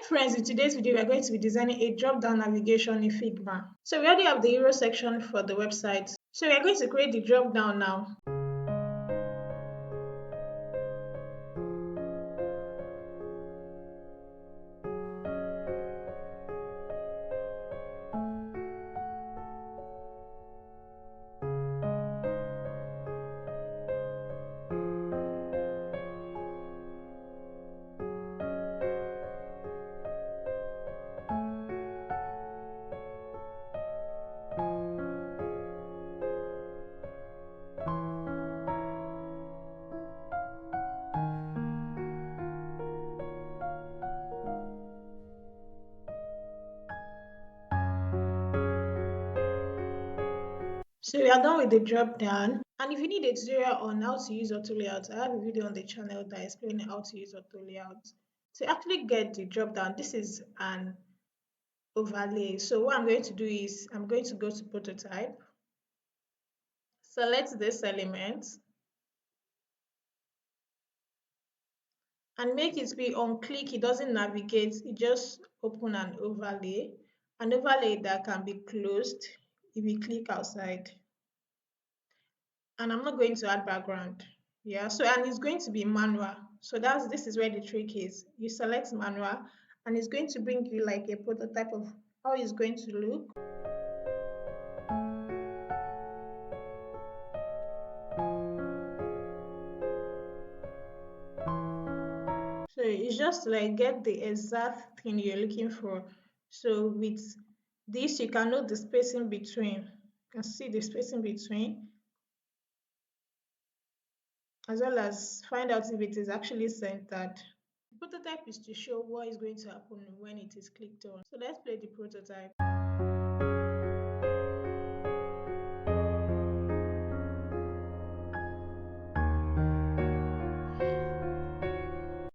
Friends, in today's video, we are going to be designing a drop-down navigation in Figma. So we already have the hero section for the website. So we are going to create the drop-down now. So we are done with the drop-down. And if you need a tutorial on how to use auto layout, I have a video on the channel that explains how to use auto layout. To actually get the drop-down, this is an overlay. So what I'm going to do is I'm going to go to prototype, select this element, and make it be on click. It doesn't navigate, it just open an overlay that can be closed if you click outside. And I'm not going to add background. Yeah, so and it's going to be manual. So this is where the trick is. You select manual and it's going to bring you like a prototype of how it's going to look. So it's just like get the exact thing you're looking for. So with this, you can know the spacing between. You can see the spacing between, as well as find out if it is actually centered. The prototype is to show what is going to happen when it is clicked on. So let's play the prototype.